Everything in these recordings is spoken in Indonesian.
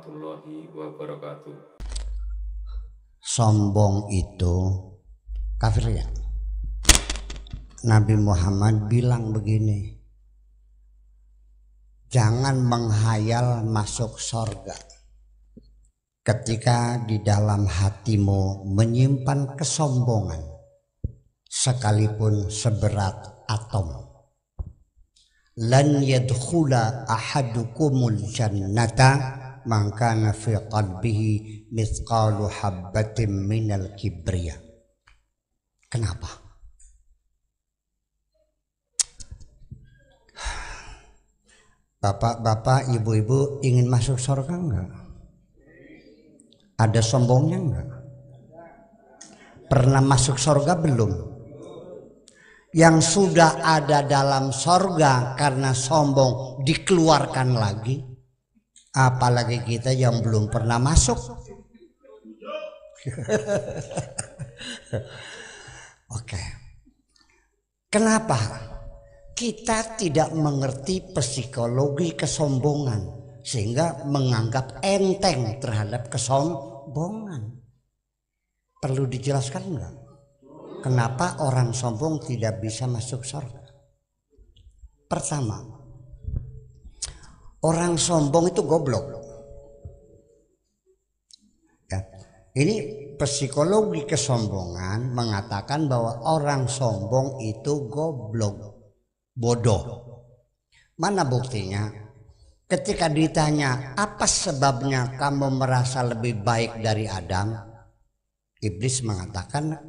warahmatullahi wabarakatuh. Sombong itu kafir ya. Nabi Muhammad bilang begini, jangan menghayal masuk sorga ketika di dalam hatimu menyimpan kesombongan sekalipun seberat atom. Lan yadkhula ahadukumul jannata man kana fi qalbihi mithqalu habbatin minal kibriya. Kenapa? Bapak-bapak, ibu-ibu ingin masuk surga enggak? Ada sombongnya enggak? Pernah masuk surga belum? Yang sudah ada dalam surga karena sombong dikeluarkan lagi, apalagi kita yang belum pernah masuk. Oke. Kenapa? Kita tidak mengerti psikologi kesombongan sehingga menganggap enteng terhadap kesombongan. Perlu dijelaskan enggak? Kenapa orang sombong tidak bisa masuk surga? Pertama, orang sombong itu goblok. Ya, ini psikologi kesombongan mengatakan bahwa orang sombong itu goblok, bodoh. Mana buktinya? Ketika ditanya apa sebabnya kamu merasa lebih baik dari Adam, iblis mengatakan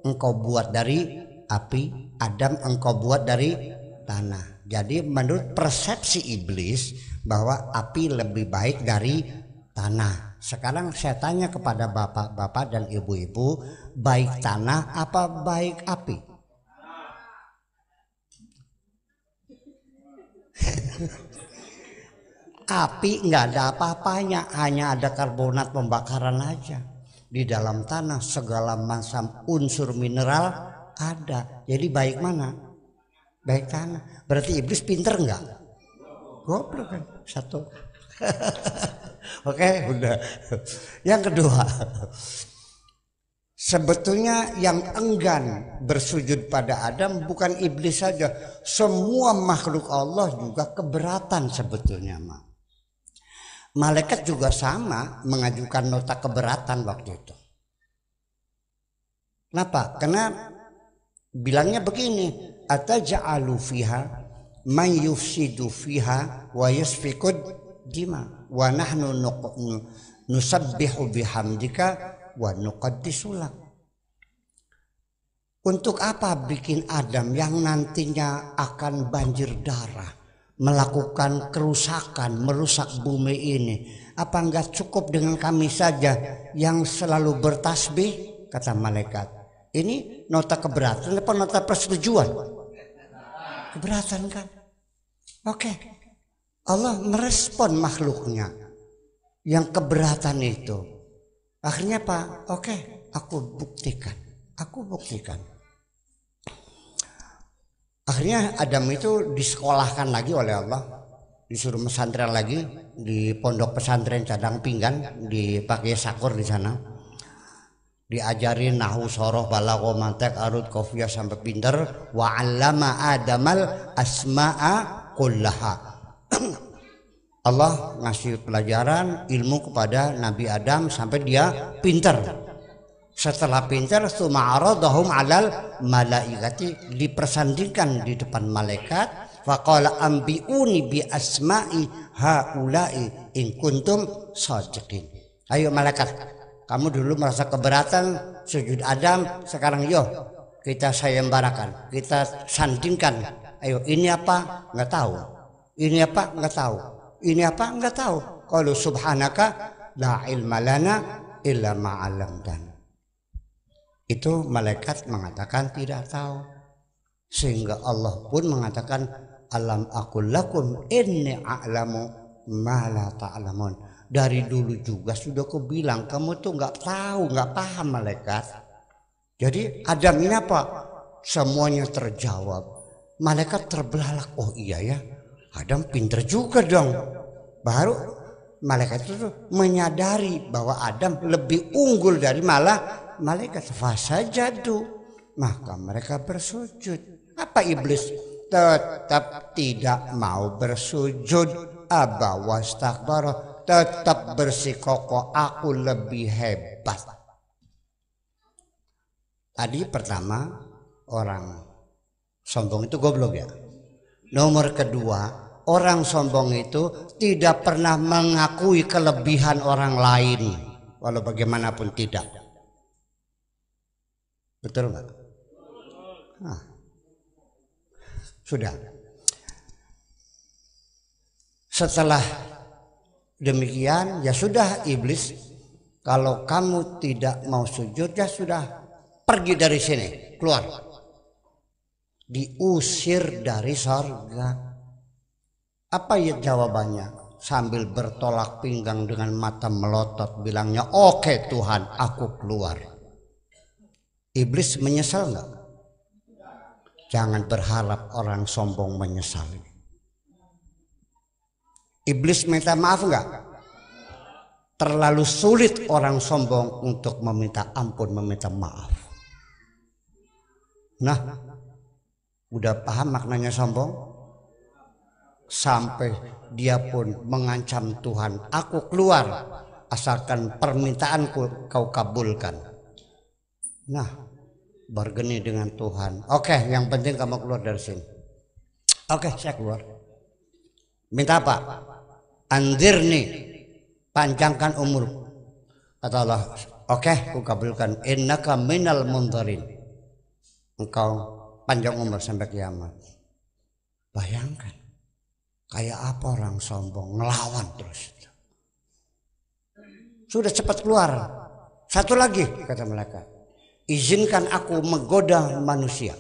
engkau buat dari api, Adam engkau buat dari tanah. Jadi menurut persepsi iblis bahwa api lebih baik dari tanah. Sekarang saya tanya kepada bapak-bapak dan ibu-ibu, baik tanah apa baik api? Api nggak ada apa-apanya, hanya ada karbonat pembakaran aja. Di dalam tanah segala macam unsur mineral ada. Jadi baik mana? Baik tanah. Berarti iblis pinter enggak? Goblok kan? Satu. Oke, udah. Yang kedua, sebetulnya yang enggan bersujud pada Adam bukan iblis saja. Semua makhluk Allah juga keberatan sebetulnya, Mak. Malaikat juga sama mengajukan nota keberatan waktu itu. Kenapa? Karena bilangnya begini, ataj'alu fiha man yufsidu fiha wa yasfikud dima wa nahnu nusabbihu bihamdika wa nuqaddisu lak. Untuk apa bikin Adam yang nantinya akan banjir darah, melakukan kerusakan, merusak bumi ini? Apa enggak cukup dengan kami saja yang selalu bertasbih? Kata malaikat. Ini nota keberatan apa nota persetujuan? Keberatan kan? Oke. Allah merespon makhluknya yang keberatan itu. Akhirnya apa? Oke, aku buktikan. Akhirnya Adam itu disekolahkan lagi oleh Allah, disuruh pesantren lagi di pondok pesantren Cadang Pinggan di Pakai Sakur di sana. Diajarin nahu, soroh, balaghah, mantiq, arud, qafiyah sampai pinter. Wa 'allama Adamal asma'a kullaha. Allah ngasih pelajaran ilmu kepada Nabi Adam sampai dia pinter. Setelah pintar, suma'aradahum 'alal malaikati, dipersandingkan di depan malaikat. Faqala ambiuni bi asma'i haula'i in kuntum shadiqin. Ayo malaikat, kamu dulu merasa keberatan sujud Adam, sekarang yo kita sayembarakan, kita sandingkan. Ayo, ini apa? Enggak tahu. Ini apa? Enggak tahu. Ini apa? Enggak tahu. Qalu subhanaka la ilma lana illa ma 'allamtana. Itu malaikat mengatakan tidak tahu. Sehingga Allah pun mengatakan alam aqul lakum inni a'lamu ma la ta'lamun. Dari dulu juga sudah aku bilang kamu tuh nggak tahu, nggak paham malaikat. Jadi Adam ini apa? Semuanya terjawab. Malaikat terbelalak. Oh iya ya, Adam pinter juga dong. Baru malaikat itu menyadari bahwa Adam lebih unggul dari malaikat. Fasajadu, maka mereka bersujud. Apa iblis? Tetap tidak mau bersujud. Aba wastakbara, tetap bersikukuh, aku lebih hebat. Tadi pertama, orang sombong itu goblok ya. Nomor kedua, orang sombong itu tidak pernah mengakui kelebihan orang lain, walau bagaimanapun tidak. Betul nggak? Nah, sudah. Setelah demikian, ya sudah iblis, kalau kamu tidak mau sujud, ya sudah, pergi dari sini, keluar. Diusir dari surga. Apa ya jawabannya? Sambil bertolak pinggang dengan mata melotot, bilangnya, oke Tuhan, aku keluar. Iblis menyesal nggak? Jangan berharap orang sombong menyesal. Iblis minta maaf nggak? Terlalu sulit orang sombong untuk meminta ampun, meminta maaf. Nah, udah paham maknanya sombong? Sampai dia pun mengancam Tuhan, aku keluar asalkan permintaanku kau kabulkan. Nah, bergeni dengan Tuhan. Oke, yang penting kamu keluar dari sini. Oke, saya keluar. Minta apa? Anzirni, panjangkan umur. Kata Allah, oke, aku kabulkan. Innaka minal munzarin. Engkau panjang umur sampai kiamat. Bayangkan, kayak apa orang sombong, ngelawan terus. Sudah cepat keluar. Satu lagi, kata malaikat, izinkan aku menggoda manusia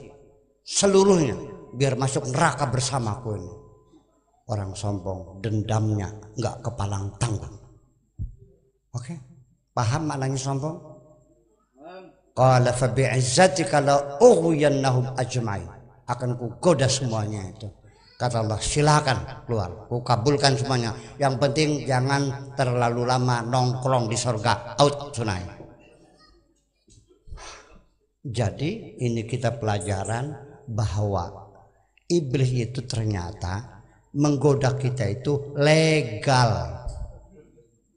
seluruhnya biar masuk neraka bersamaku ini. Orang sombong dendamnya nggak kepalang tanggung. Oke, paham maknanya sombong? Qala fa bi'izzatika la ughwiyannahum ajma'in. Akan ku goda semuanya itu. Kata Allah, silakan keluar, ku kabulkan semuanya. Yang penting jangan terlalu lama nongkrong di surga. Out sunai. Jadi ini kita pelajaran bahwa iblis itu ternyata menggoda kita itu legal,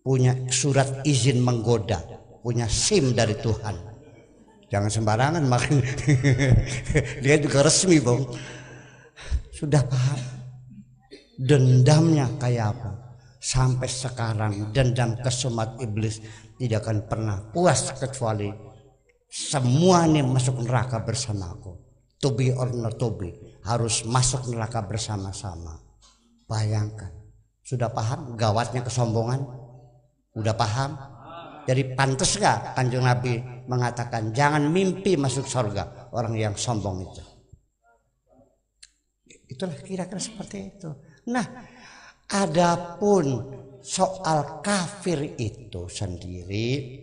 punya surat izin menggoda, punya SIM dari Tuhan. Jangan sembarangan makan. Dia juga resmi, Bang. Sudah paham dendamnya kayak apa? Sampai sekarang dendam kesumat iblis tidak akan pernah puas kecuali semua ini masuk neraka bersamaku. To be or not to be, harus masuk neraka bersama-sama. Bayangkan, sudah paham gawatnya kesombongan? Udah paham? Jadi pantas gak Kanjeng Nabi mengatakan jangan mimpi masuk surga orang yang sombong itu? Itulah kira-kira seperti itu. Nah, adapun soal kafir itu sendiri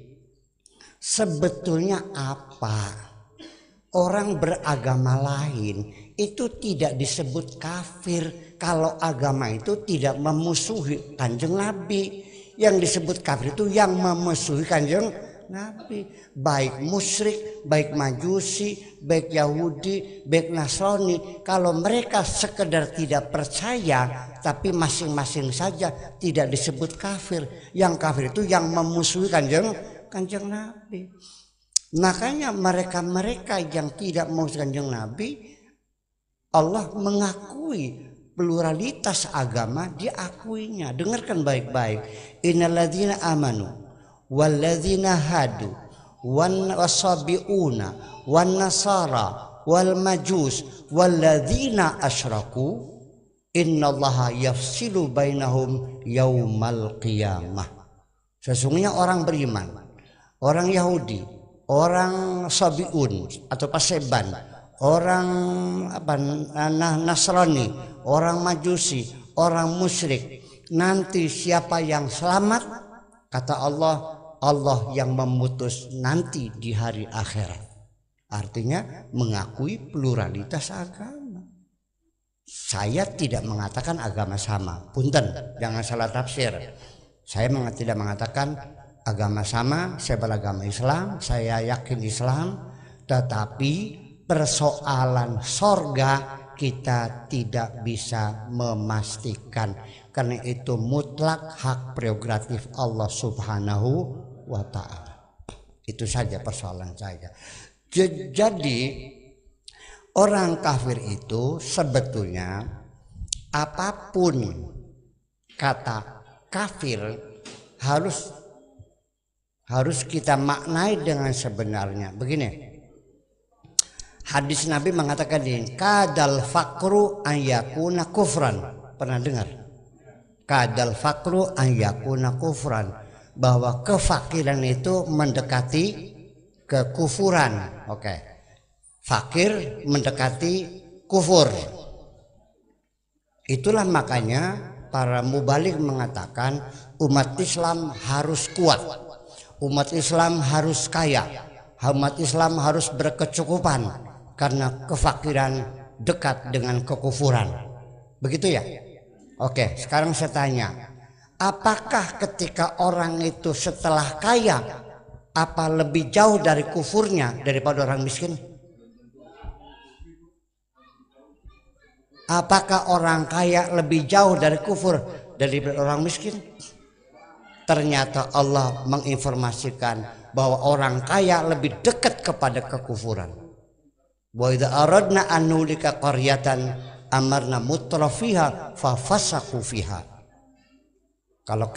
sebetulnya apa? Orang beragama lain itu tidak disebut kafir kalau agama itu tidak memusuhi Kanjeng Nabi. Yang disebut kafir itu yang memusuhi Kanjeng Nabi, baik musyrik, baik majusi, baik Yahudi, baik Nasrani. Kalau mereka sekedar tidak percaya tapi masing-masing saja, tidak disebut kafir. Yang kafir itu yang memusuhi Kanjeng Nabi. Makanya mereka-mereka yang tidak mau Kanjeng Nabi, Allah mengakui pluralitas agama, diakuinya. Dengarkan baik-baik. Innalladzina amanu walladzina hadu wan wasabiuna wan nasara wal majus walladzina asyraku innallaha yafsilu bainahum yaumal qiyamah. Sesungguhnya orang beriman, orang Yahudi, orang Sabiun atau Paseban, orang Nasrani, orang Majusi, orang musyrik, nanti siapa yang selamat? Kata Allah, Allah yang memutus nanti di hari akhirat. Artinya mengakui pluralitas agama. Saya tidak mengatakan agama sama, punten, jangan salah tafsir. Saya tidak mengatakan agama sama, saya beragama Islam, saya yakin Islam, tetapi persoalan sorga kita tidak bisa memastikan, karena itu mutlak hak prerogatif Allah Subhanahu wa Ta'ala. Itu saja persoalan saya. Jadi orang kafir itu sebetulnya apapun kata kafir harus kita maknai dengan sebenarnya. Begini, hadis Nabi mengatakan ini, kadal fakru an yakuna kufran. Pernah dengar? Kadal fakru an yakuna kufran, bahwa kefakiran itu mendekati kekufuran. Oke. Fakir mendekati kufur. Itulah makanya para mubalik mengatakan umat Islam harus kuat, umat Islam harus kaya, umat Islam harus berkecukupan, karena kefakiran dekat dengan kekufuran. Begitu ya? Oke, sekarang saya tanya, apakah ketika orang itu setelah kaya, apa lebih jauh dari kufurnya daripada orang miskin? Apakah orang kaya lebih jauh dari kufur daripada orang miskin? Ternyata Allah menginformasikan bahwa orang kaya lebih dekat kepada kekufuran. Wa idza aradna an nulika qaryatan amarna mutrafiha fa fasaqu fiha. Kalau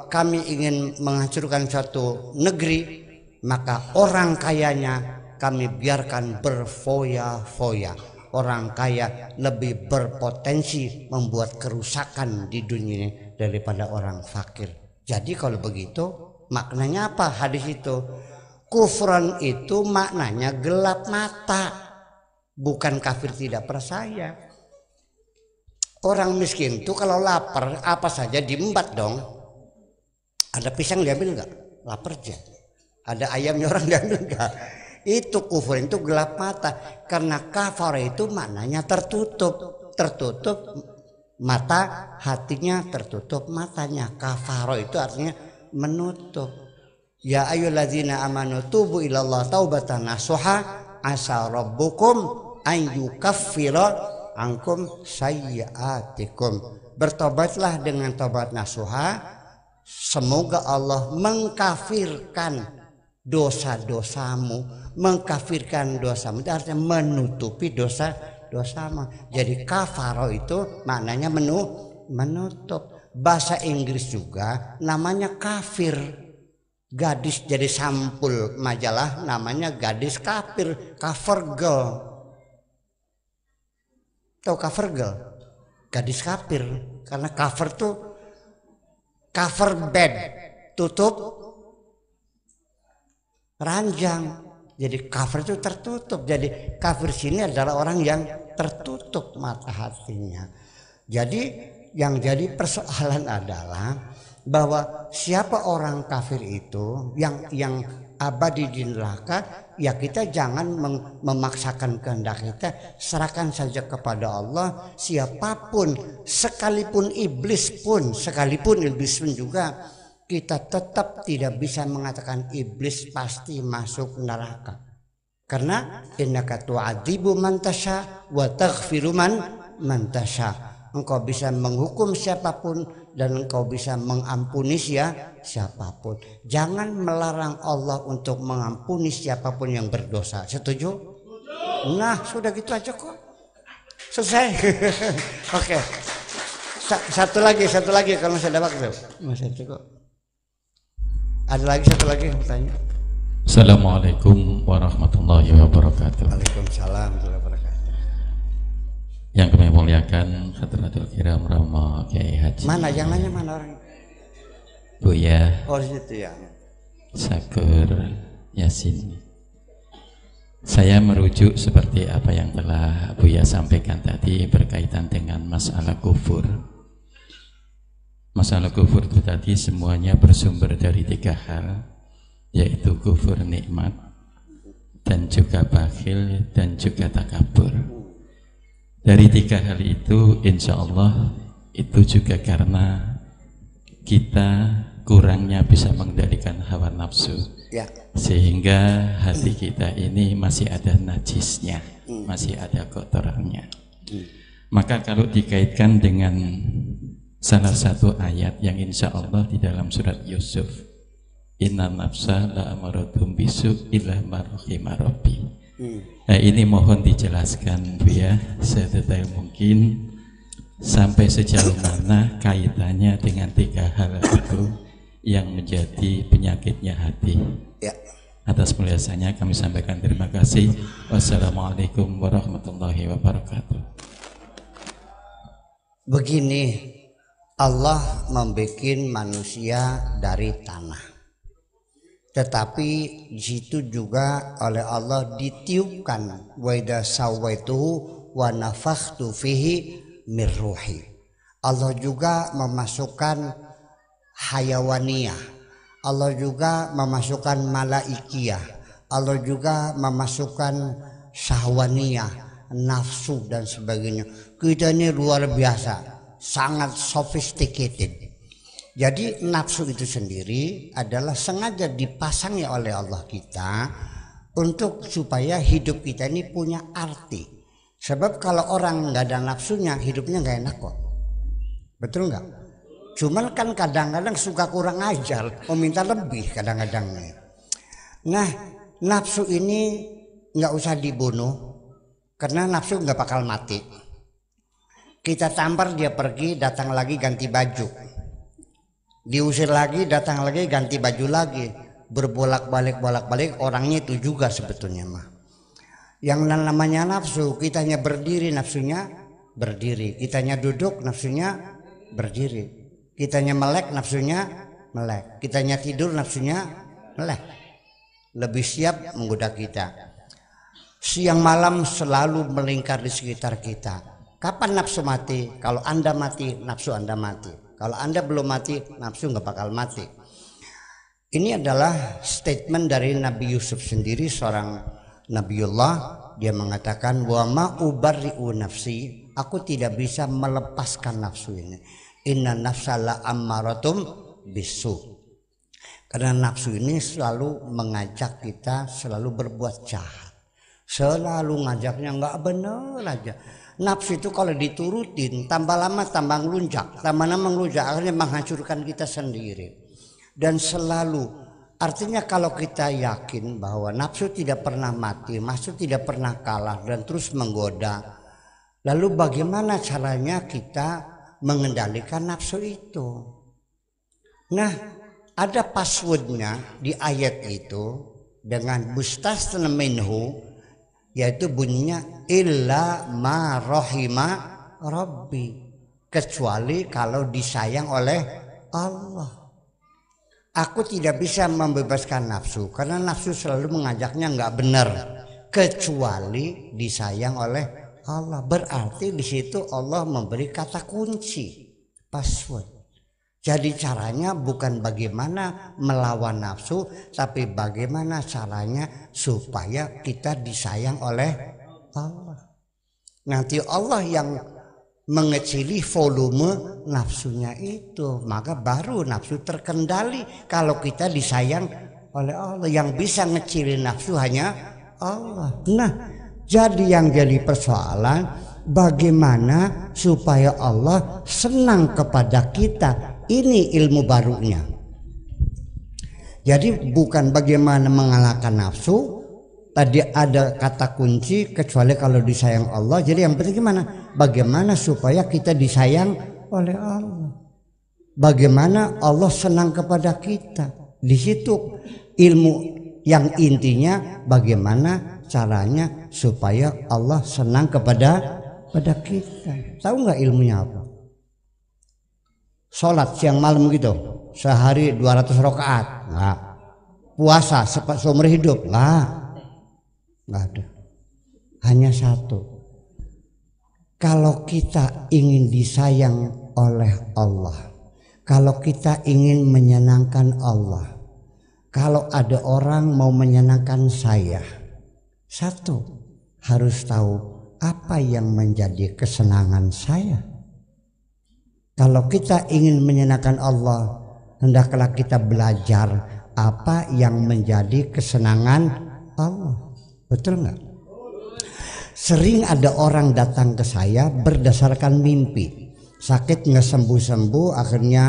kami ingin menghancurkan suatu negeri, maka orang kayanya kami biarkan berfoya-foya. Orang kaya lebih berpotensi membuat kerusakan di dunia ini daripada orang fakir. Jadi kalau begitu maknanya apa hadis itu? Kufran itu maknanya gelap mata, bukan kafir tidak percaya. Orang miskin itu kalau lapar apa saja diembat dong. Ada pisang diambil enggak? Lapar aja. Ada ayamnya orang diambil enggak? Itu kufur, itu gelap mata, karena kafar itu maknanya tertutup mata, hatinya tertutup matanya. Kafaro itu artinya menutup. Ya ayyuhalladzina amanu tubu ilallah taubatan nasuha asa rabbukum an yukaffira ankum sayyiatikum. Bertobatlah dengan tobat nasuha, semoga Allah mengkafirkan dosa-dosamu, mengkafirkan dosamu, itu artinya menutupi dosamu. Jadi kafaro itu maknanya menutup. Bahasa Inggris juga namanya kafir. Gadis, jadi sampul majalah namanya gadis kafir, cover girl. Tahu cover girl? Gadis kafir, karena cover tuh cover bed, tutup ranjang. Jadi kafir itu tertutup. Jadi kafir sini adalah orang yang tertutup mata hatinya. Jadi yang jadi persoalan adalah bahwa siapa orang kafir itu yang abadi di neraka, ya kita jangan memaksakan kehendak kita, serahkan saja kepada Allah. Siapapun, sekalipun iblis pun juga, kita tetap tidak bisa mengatakan iblis pasti masuk neraka. Karena innaka tu'adzibu man tasya wa taghfiru man tasya. Engkau bisa menghukum siapapun dan engkau bisa mengampuni siapapun. Jangan melarang Allah untuk mengampuni siapapun yang berdosa. Setuju? Nah, sudah gitu aja kok. Selesai. Oke. Satu lagi kalau masih ada waktu. Masih cukup. Ada lagi satu lagi yang bertanya. Assalamualaikum warahmatullahi wabarakatuh. Waalaikumsalam warahmatullahi wabarakatuh. Yang kami muliakan Hadratul Kiram Rama Kiai Haji. Mana yang nanya, mana orang? Buya. Oh, di situ ya. Sakur Yasin. Saya merujuk seperti apa yang telah Buya sampaikan tadi berkaitan dengan masalah kufur. Masalah kufur itu tadi semuanya bersumber dari tiga hal, yaitu kufur nikmat, dan juga bakhil, dan juga takabur. Dari tiga hal itu insya Allah itu juga karena kita kurangnya bisa mengendalikan hawa nafsu, Ya. sehingga hati kita ini masih ada najisnya, masih ada kotorannya. Maka kalau dikaitkan dengan salah satu ayat yang insya Allah di dalam surat Yusuf, inna nafsa la'amarotum bisu illa marahima rabbi. Nah, ini mohon dijelaskan Bu ya, sedetail mungkin, sampai sejauh mana kaitannya dengan 3 hal itu yang menjadi penyakitnya hati. Ya. Atas penjelasannya kami sampaikan terima kasih. Wassalamualaikum warahmatullahi wabarakatuh. Begini, Allah membuat manusia dari tanah, tetapi di situ juga oleh Allah ditiupkan wa idza sawaituhu wa nafakhtu fihi min ruhi. Allah juga memasukkan hayawaniyah, Allah juga memasukkan malaikiyah, Allah juga memasukkan syahwaniyah, nafsu dan sebagainya. Kita ini luar biasa, sangat sophisticated. Jadi nafsu itu sendiri adalah sengaja dipasangi oleh Allah kita untuk supaya hidup kita ini punya arti. Sebab kalau orang nggak ada nafsunya, hidupnya nggak enak kok. Betul nggak? Cuman kan kadang-kadang suka kurang ajar, meminta lebih kadang-kadang. Nah, nafsu ini nggak usah dibunuh, karena nafsu nggak bakal mati. Kita tampar dia pergi, datang lagi ganti baju. Diusir lagi, datang lagi, ganti baju lagi, berbolak-balik orangnya itu juga sebetulnya mah. Yang namanya nafsu, kitanya berdiri, nafsunya berdiri, kitanya duduk, nafsunya berdiri, kitanya melek, nafsunya melek, kitanya tidur, nafsunya melek, lebih siap menggoda kita. Siang malam selalu melingkar di sekitar kita. Kapan nafsu mati? Kalau Anda mati, nafsu Anda mati. Kalau Anda belum mati, nafsu nggak bakal mati. Ini adalah statement dari Nabi Yusuf sendiri, seorang Nabiullah. Dia mengatakan, wa ma ubarri'u nafsi, aku tidak bisa melepaskan nafsu ini. Inna nafsa la ammaratum bisu. Karena nafsu ini selalu mengajak kita selalu berbuat jahat. Selalu ngajaknya nggak benar aja. Nafsu itu kalau diturutin tambah lama tambah ngelunjak, tambah lama ngelunjak, akhirnya menghancurkan kita sendiri. Dan selalu, artinya kalau kita yakin bahwa nafsu tidak pernah mati, nafsu tidak pernah kalah dan terus menggoda, lalu bagaimana caranya kita mengendalikan nafsu itu? Nah, ada passwordnya di ayat itu dengan mustasna minhu, yaitu bunyinya illa ma rahima rabbi, kecuali kalau disayang oleh Allah. Aku tidak bisa membebaskan nafsu karena nafsu selalu mengajaknya nggak benar, kecuali disayang oleh Allah. Berarti di situ Allah memberi kata kunci, password. Jadi caranya bukan bagaimana melawan nafsu, tapi bagaimana caranya supaya kita disayang oleh Allah. Nanti Allah yang mengecili volume nafsunya itu, maka baru nafsu terkendali kalau kita disayang oleh Allah. Yang bisa ngecilin nafsu hanya Allah. Nah, jadi yang jadi persoalan bagaimana supaya Allah senang kepada kita. Ini ilmu barunya. Jadi bukan bagaimana mengalahkan nafsu. Tadi ada kata kunci kecuali kalau disayang Allah. Jadi yang penting gimana? Bagaimana supaya kita disayang oleh Allah. Bagaimana Allah senang kepada kita. Di situ ilmu yang intinya bagaimana caranya supaya Allah senang kepada kita. Tahu nggak ilmunya apa? Sholat siang malam gitu, sehari 200 rakaat, nggak. Puasa seumur hidup, nggak ada. Hanya satu. Kalau kita ingin disayang oleh Allah, kalau kita ingin menyenangkan Allah, kalau ada orang mau menyenangkan saya, satu, harus tahu apa yang menjadi kesenangan saya. Kalau kita ingin menyenangkan Allah, hendaklah kita belajar apa yang menjadi kesenangan Allah. Betul nggak? Sering ada orang datang ke saya berdasarkan mimpi. Sakit nggak sembuh-sembuh, akhirnya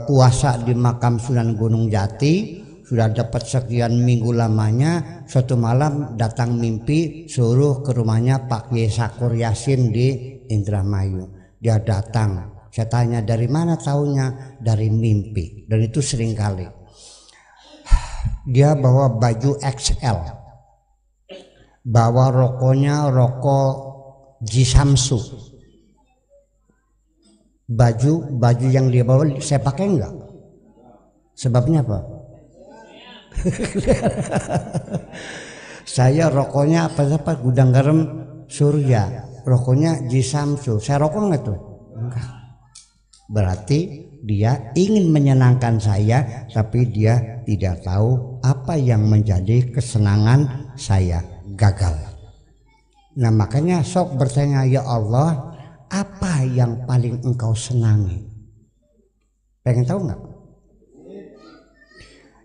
puasa di makam Sunan Gunung Jati, sudah dapat sekian minggu lamanya. Suatu malam datang mimpi suruh ke rumahnya Pak Kiai Sakur Yasin di Indramayu. Dia datang. Saya tanya dari mana taunya? Dari mimpi. Dan itu sering kali. Dia bawa baju XL, bawa rokoknya rokok Jisamsu. Baju yang dia bawa saya pakai enggak? Sebabnya apa? Saya rokoknya apa Gudang Garam Surya, rokoknya Jisamsu. Saya rokok enggak tuh? Enggak. Berarti dia ingin menyenangkan saya, tapi dia tidak tahu apa yang menjadi kesenangan saya. Gagal. Nah makanya sok bertanya, ya Allah, apa yang paling engkau senangi? Pengen tahu nggak?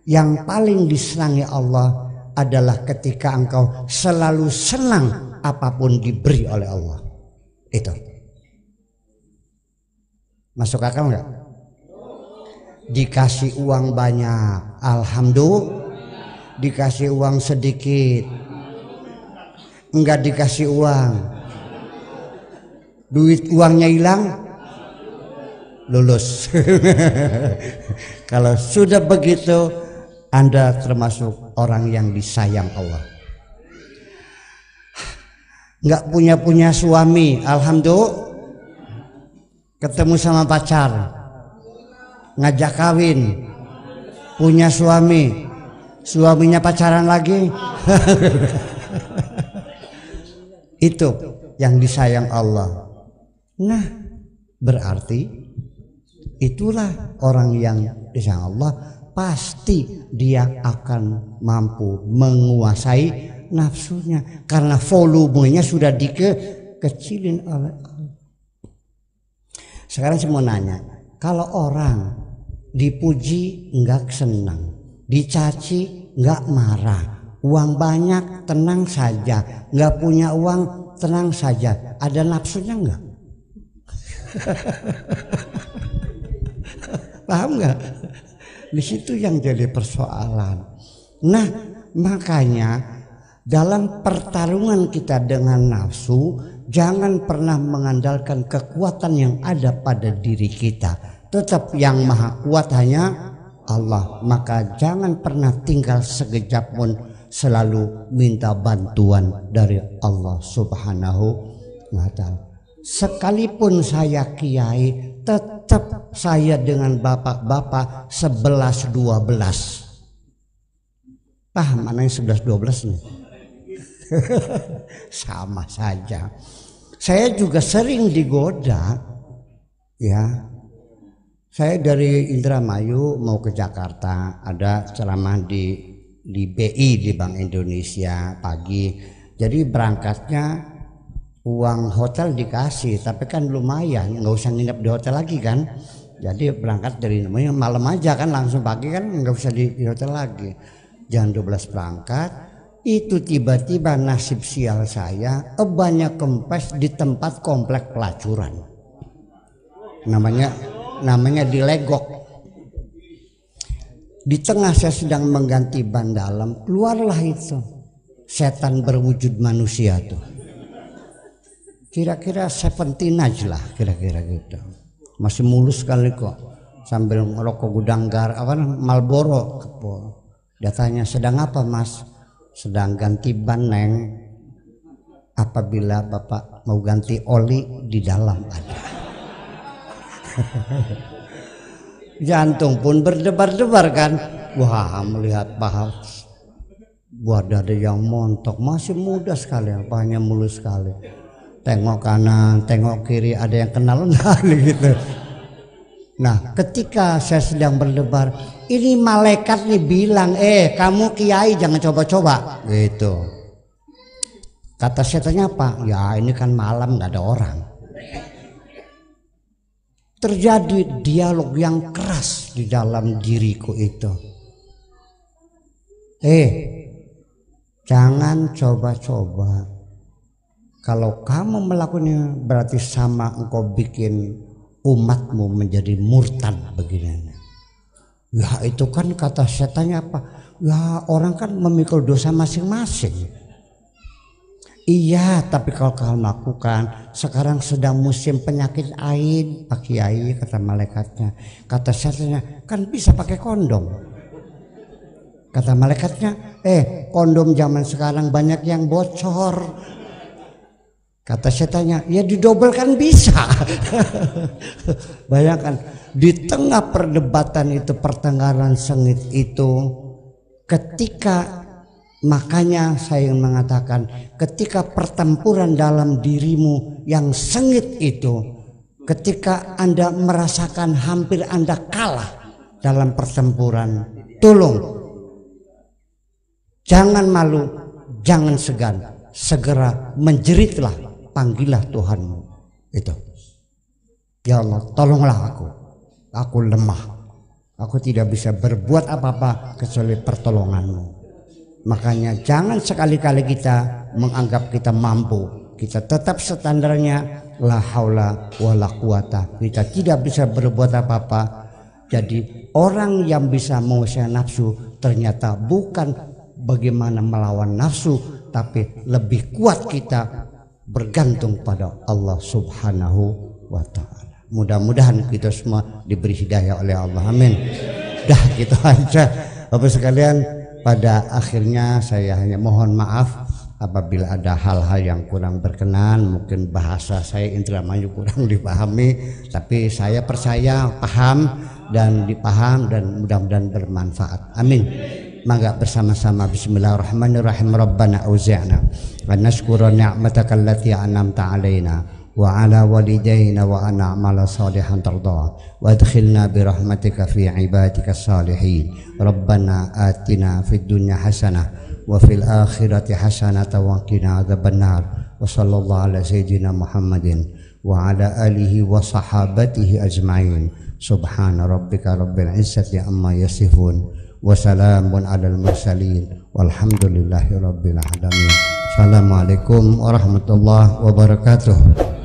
Yang paling disenangi Allah adalah ketika engkau selalu senang apapun diberi oleh Allah. Itu. Masuk akal nggak? Dikasih uang banyak, alhamdulillah. Dikasih uang sedikit, enggak dikasih uang, duit uangnya hilang, lulus. Kalau sudah begitu, Anda termasuk orang yang disayang Allah. Enggak punya suami, alhamdulillah. Ketemu sama pacar, ngajak kawin, punya suami, suaminya pacaran lagi. Itu yang disayang Allah. Nah berarti itulah orang yang disayang Allah, pasti dia akan mampu menguasai nafsunya karena volumenya sudah dikecilin oleh Allah. Sekarang saya mau nanya, kalau orang dipuji enggak senang, dicaci enggak marah, uang banyak tenang saja, enggak punya uang tenang saja, ada nafsunya enggak? Paham enggak? Di situ yang jadi persoalan. Nah, makanya dalam pertarungan kita dengan nafsu, jangan pernah mengandalkan kekuatan yang ada pada diri kita. Tetap yang maha kuat hanya Allah. Maka jangan pernah tinggal sekejap pun, selalu minta bantuan dari Allah Subhanahu wa ta'ala. Sekalipun saya kiai, tetap saya dengan bapak-bapak 11-12. Paham mana yang 11-12 nih? Sama saja. Saya juga sering digoda, ya. Saya dari Indramayu mau ke Jakarta, ada ceramah di BI, di Bank Indonesia pagi. Jadi berangkatnya uang hotel dikasih, tapi kan lumayan, nggak usah nginep di hotel lagi kan. Jadi berangkat dari malam aja kan, langsung pagi kan, nggak usah di hotel lagi. Jam 12 berangkat. Itu tiba-tiba nasib sial saya banyak kempes di tempat komplek pelacuran. Namanya di Legok. Di tengah saya sedang mengganti ban dalam, keluarlah itu setan berwujud manusia tuh. Kira-kira 17 aja lah, kira-kira gitu. Masih mulus sekali kok, sambil ngerokok Gudang Garam, Marlboro. Dia tanya, sedang apa mas? Sedang ganti ban neng. Apabila bapak mau ganti oli, di dalam ada. Jantung pun berdebar-debar kan. Wah, melihat bahas ada yang montok, masih muda sekali, apanya mulus sekali. Tengok kanan, tengok kiri, ada yang kenal enggak gitu. Nah, ketika saya sedang berdebar, ini malaikat nih bilang, kamu kiai jangan coba-coba, gitu. Kata setannya apa? Ya ini kan malam nggak ada orang. terjadi dialog yang keras di dalam diriku itu. Jangan coba-coba. Kalau kamu melakukannya berarti sama engkau bikin umatmu menjadi murtad begini. Ya itu kan kata setannya apa? Ya orang kan memikul dosa masing-masing. Iya, tapi kalau kamu lakukan, sekarang sedang musim penyakit ain, Pak Kiai, kata malaikatnya. Kata setannya, kan bisa pakai kondom. Kata malaikatnya, kondom zaman sekarang banyak yang bocor. Kata setannya, ya didobel kan bisa. Bayangkan, di tengah perdebatan itu, pertengkaran sengit itu, ketika makanya saya ingin mengatakan, ketika pertempuran dalam dirimu yang sengit itu, ketika Anda merasakan hampir Anda kalah dalam pertempuran, tolong jangan malu, jangan segan, segera menjeritlah, panggillah Tuhanmu. Itu, ya Allah, tolonglah aku lemah, aku tidak bisa berbuat apa-apa kecuali pertolonganmu. Makanya jangan sekali-kali kita menganggap kita mampu. Kita tetap standarnya la haula wala quwata. Kita tidak bisa berbuat apa-apa. Jadi orang yang bisa menguasai nafsu ternyata bukan bagaimana melawan nafsu, tapi lebih kuat kita bergantung pada Allah Subhanahu wa ta'ala. Mudah-mudahan kita semua diberi hidayah oleh Allah. Amin. Dah gitu aja Bapak sekalian. Pada akhirnya saya hanya mohon maaf apabila ada hal-hal yang kurang berkenan, mungkin bahasa saya Indramayu kurang dipahami, tapi saya percaya paham dan dipaham dan mudah-mudahan bermanfaat. Amin. Mangga bersama-sama bismillahirrahmanirrahim. Rabbana auzi'na wa nashkura ni'mataka allati an'amta 'alaina wa ala walidayna wa ana amala salihan tarda wa adkhilna birahmatika fi ibadika salihin. Rabbana atina fid dunya hasanah wa fil akhirati hasanah wa qina adzabannar. Wa sallallahu ala sayyidina Muhammadin wa ala alihi wa sahabatihi ajma'in. Subhana rabbika rabbil izzati amma yasifun wa salamun alal mursalin walhamdulillahi rabbil alamin. Assalamualaikum warahmatullahi wabarakatuh.